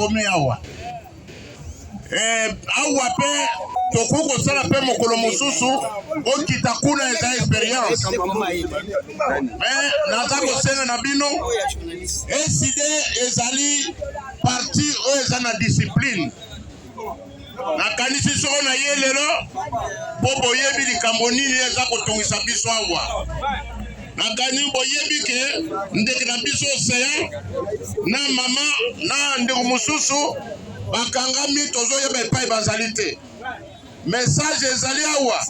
komi awa. Awa pe tokuko sala pe mokolo mususu okita kuna eza experience. Nazako senga na bino eside ezali parti o eza na discipline. Nakanisi soko na ye lelo bobo yebi likambo nini eza kotongisa biso awa. Nakani boyebi ke ndeke na biso Océan na mama na ndeko mususu bakangami tozoyeba epai bazali te. Message ezali awa.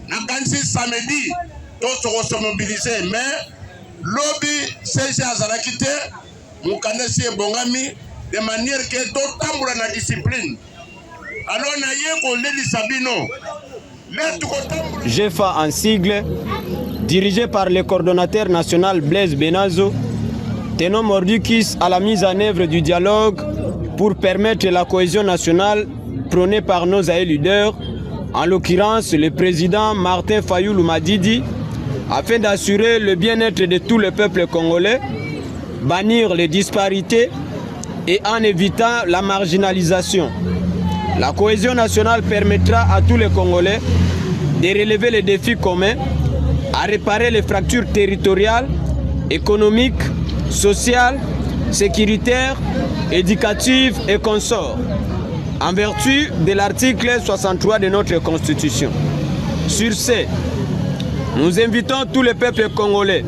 Nakanisi samedi to se mobiliser mais lobby CG azalaki te mukanesi ebongami de manière que to tambola na discipline. Alors na ye ko lelisa bino. GEFA en sigle, dirigé par le coordonnateur national Blaise Benazo, tenons mordicus à la mise en œuvre du dialogue pour permettre la cohésion nationale prônée par nos aïeux leaders, en l'occurrence le président Martin Fayoulou Madidi, afin d'assurer le bien-être de tout le peuple congolais, bannir les disparités et en évitant la marginalisation. La cohésion nationale permettra à tous les Congolais de relever les défis communs, à réparer les fractures territoriales, économiques, sociales, sécuritaires, éducatives et consorts, en vertu de l'article 63 de notre Constitution. Sur ce, nous invitons tous les peuples congolais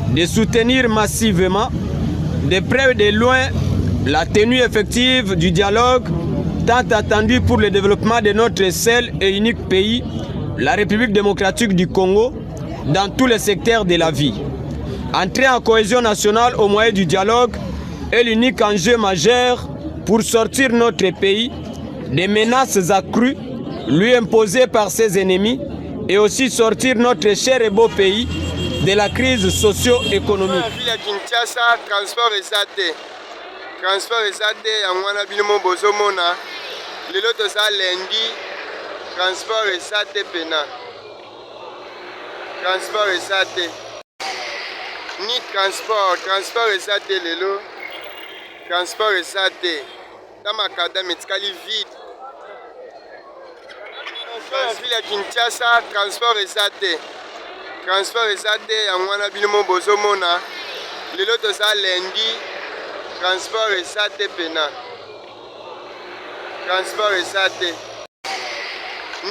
de soutenir massivement, de près et de loin, la tenue effective du dialogue tant attendu pour le développement de notre seul et unique pays, la République démocratique du Congo, dans tous les secteurs de la vie. Entrer en cohésion nationale au moyen du dialogue est l'unique enjeu majeur pour sortir notre pays des menaces accrues lui imposées par ses ennemis et aussi sortir notre cher et beau pays de la crise socio-économique. Transport ezate yangwana bilimo bozomona lelo toza lundi transport ezate pena transport ezate ni transport ezate lelo transport ezate na makada metikali vide ville ya Kinshasa transport ezate yangwana bilimo bozomona lelo toza lundi transport ezate pena transport ezate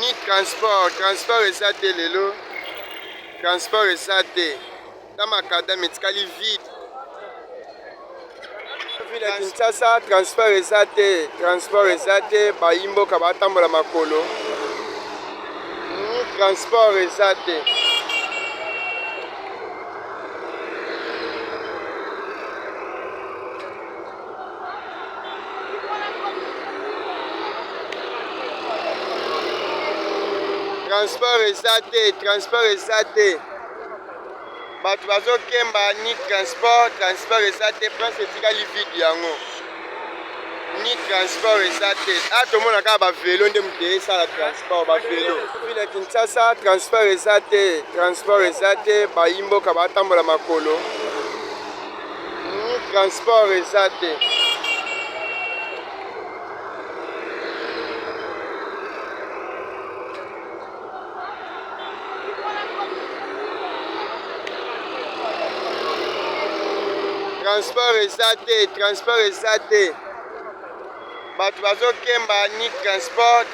ni transport ezate lelo transport ezate na makada metikali vide ville ya Kinshasa transport ezate bayimboka batambola makolo ni transport ezate transport ezate bato bazokemba ni transport ezate place etikali vide yango ni transport ezate tomona kaka bavelo nde moto esala transport bavelo ville ya Kinshasa transport ezate bayimboka batambola makolo ni transport ezate transport ezate bato bazokemba ni transport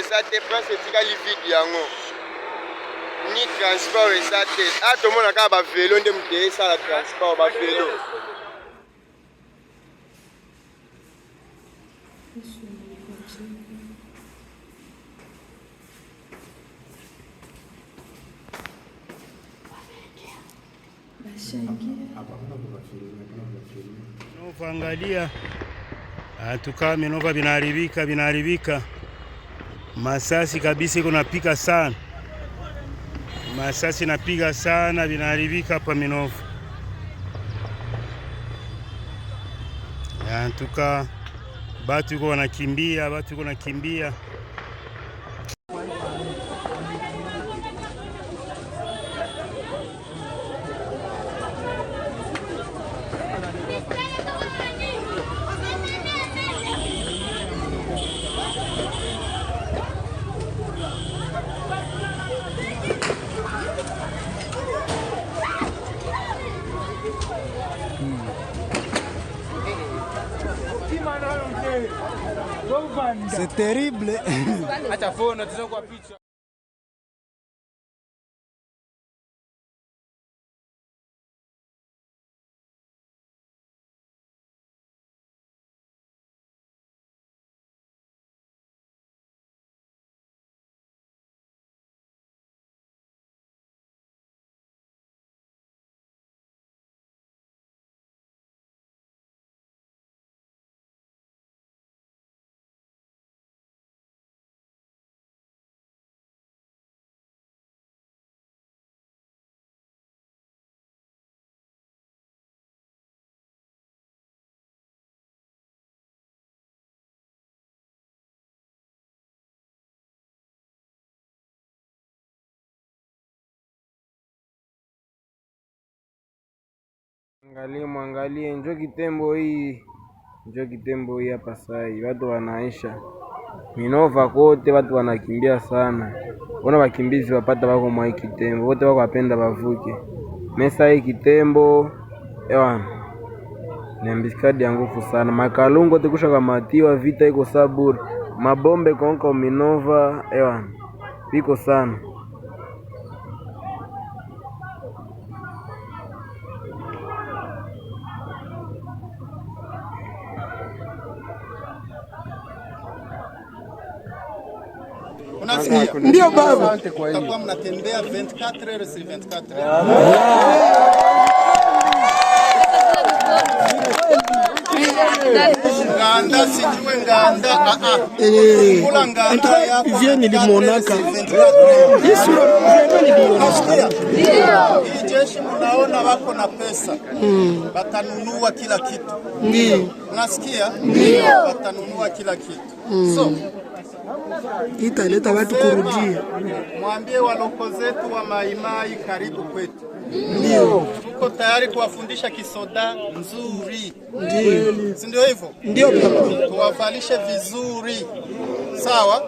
ezate place etikali vide yango ni transport ezate tomona kaka bavelo nde moto esala transport bavelo Kuangalia tukaa Minova vinaharibika, masasi kabisa iko napika sana, masasi napiga sana, vinaharibika hapa Minova. Tukaa batu iko wanakimbia, C'est terrible. Acha phone tutakuwa picha. Mwangalie njoo Kitembo hii. Njoo Kitembo hii hapa sai. Watu wanaisha. Minova kote watu wanakimbia sana. Ona wakimbizi wapata wako mwa Kitembo. Wote wako wapenda bavuke. Mesa hii Kitembo. Ewan. Nembiskadi ya nguvu sana. Makalungo tekusha kamatiwa vita iko saburi. Mabombe konka Minova. Ewan. Piko sana. Ndio baba. Tutakuwa mnatembea 24 heures sur 24 Nganda sijue nganda kula nganda yako vieni limonaka. Yesu hii jeshi mnaona wako na pesa. Watanunua kila kitu. Ndio. Unasikia? Ndio. Watanunua kila kitu. So italeta watu kurudia. Mwambie waloko zetu wa maimai karibu kwetu. Ndio. Tuko tayari kuwafundisha kisoda nzuri. Ndio. Si ndio hivyo? Ndio baba. Tuwavalishe vizuri. Sawa?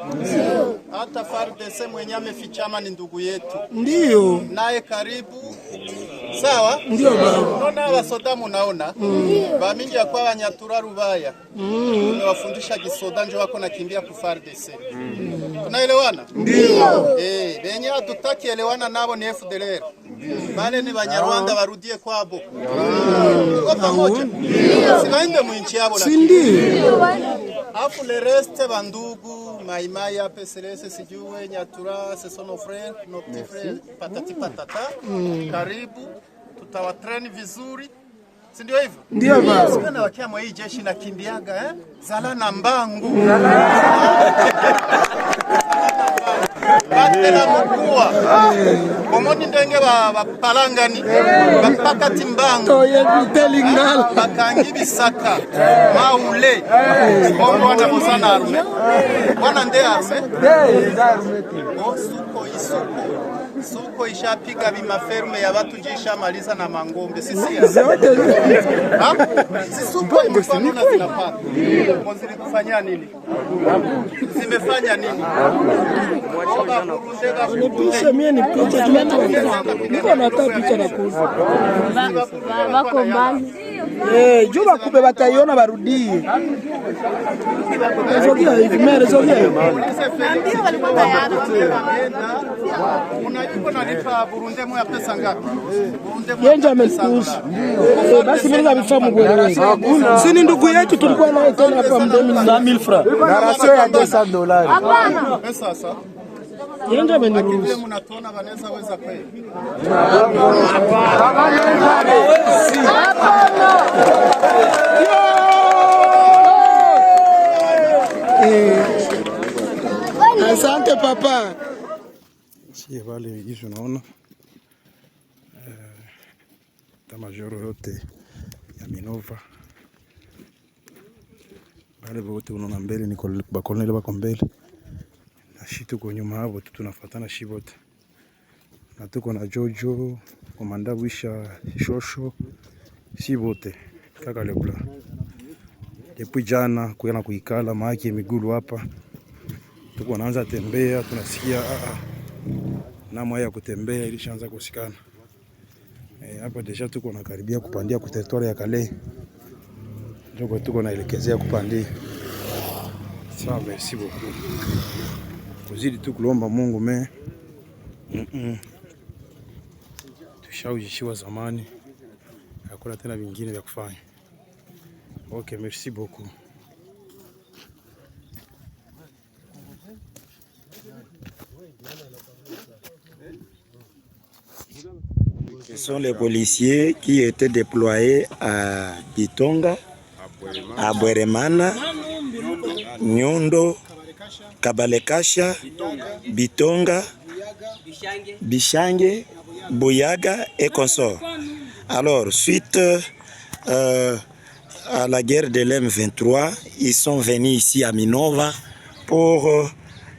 Hata FARDC mwenye amefichama ni ndugu yetu. Ndio. Naye karibu. Sawa? Ndio baba. Unaona wasoda munaona? Bamingi ya kwa Wanyatura Rubaya. Tumewafundisha kisoda njo wako nakimbia ku FARDC. Tunaelewana? Ndio. Benye hatutaki elewana nabo ni FDLR. Bale ni Banyarwanda barudie kwabo. Tuko pamoja? Sibaende mu nchi yabo lakini. Ndio. Afu le reste bandugu maimai APCLS sijue Nyatura ce sont nos frères, nos petits frères patati patata. Karibu tutawatrain vizuri. Si ndio hivyo? Ndio baba. Sikana wakia mwa hii jeshi na kimbiaga Zala na mbangu. Batela mkua. Komoni ndenge bapalangani. Bapakati mbangu. Toye telingala. Bakangi bisaka. Maule. Kongo wana bosana arume. Wana nde arume? O suko isuko. Suko ishapiga bimaferme ya watu jisha maliza na mangombe. Sisi ya. Si suko imefanya na zinapata. Mozili kufanya nini? Zimefanya nini? Nipisha mie ni picha niko na picha na kuza. Wako mbali. Juu bakube bataiona barudie. Zogia hivi, mere zogia hivi. Ndio walikuwa tayari. Unajua nalipa Burundi moja pesa ngapi? Burundi moja. Yenja amekuuza. Basi mimi nabifahamu bwana. Si ni ndugu yetu tulikuwa naye tena hapa mdomi na 1000 francs. Na rasio ya $200. Hapana. Pesa sasa. Yenja ameniruhusu. Vile mnatuona wanaweza weza kweli. Asante papa. Si wale hizo naona tamajoro yote ya Minova wale wote unaona mbele ni bakoloneli bako mbele na shi tuko nyuma hapo tu tunafuatana shi wote na tuko na Jojo komanda Wisha Shosho si wote kaka lebla depuis jana kuyana kuikala maaki migulu hapa tuko naanza tembea tunasikia na moya ya kutembea ilishaanza kusikana hapa deja tuko na karibia kupandia ku territoire ya Kale ndio tuko naelekezea kupandia Sawa, merci beaucoup. Kuzidi tu kulomba Mungu me. Tushaujishiwa zamani. Hakuna tena vingine vya kufanya. Okay, merci beaucoup. Ce sont les policiers qui étaient déployés à Bitonga, à Bweremana, Nyondo, Kabalekasha, Bitonga, Bishange, Boyaga et consorts. Alors, suite à la guerre de l'M23, ils sont venus ici à Minova pour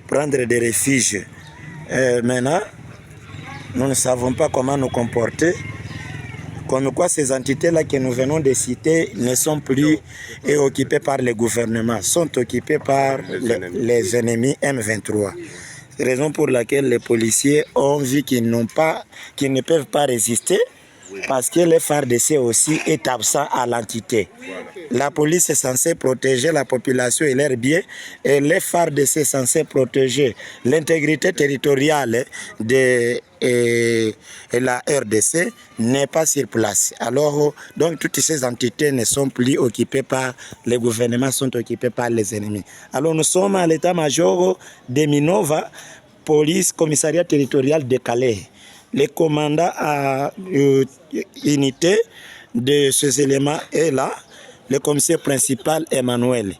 prendre des refuges. Maintenant, nous ne savons pas comment nous comporter. Comme quoi ces entités-là que nous venons de citer ne sont plus occupées par le gouvernement, sont occupées par les ennemis M23. C'est la raison pour laquelle les policiers ont vu qu'ils ne peuvent pas résister, parce que le FARDC aussi est absent à l'entité. La police est censée protéger la population et leurs biens, et le FARDC est censé protéger l'intégrité territoriale de la RDC n'est pas sur place. Alors, donc toutes ces entités ne sont plus occupées par le gouvernement, sont occupées par les ennemis. Alors nous sommes à l'état-major de Minova, police, commissariat territorial de Calais. Le commandant à unité de ces éléments est là, le commissaire principal Emmanuel,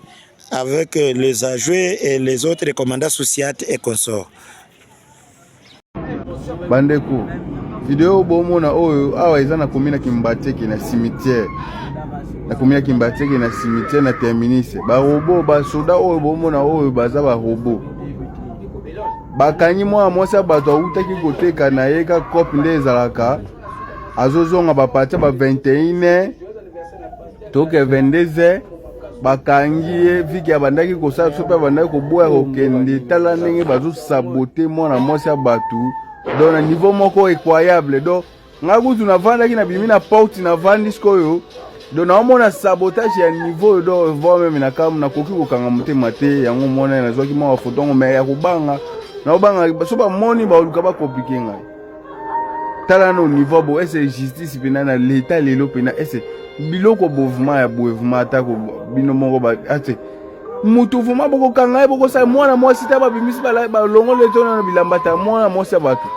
avec les adjoints et les autres commandants associates et consorts. Bandeko, video bomona oyo awa eza na komina Kimbateki na cimetière. Na komina Kimbateki na cimetière na terminus. Ba robot ba soda oyo bomona oyo baza ba robot. Bakanyi mwa mwasa bato utaki koteka na yeka kopi nde ezalaka. Azozonga bapatia ba 21 toke 22 bakangi viki abandaki kosala sope abandaki koboya kokende tala ndenge bazo saboter mwana mwasi ya batu donc na niveau moko incroyable. Donc ngakutu navandaki na bimi na porte na vandi skoyo donc naomona sabotage ya niveau do voit même na kam na koki kokanga motema te yango mona na zoki mwa photo ngo me ya kubanga na obanga so ba moni ba oluka ba compliquer ngai tala no niveau bo ese justice pena na l'état lelo pena ese biloko bovuma ya boevuma atako bino moko ba ate mutu vuma boko kanga boko sa mwana mwasi ta ba bimisi ba longo le tona na bilambata mwana mwasi batu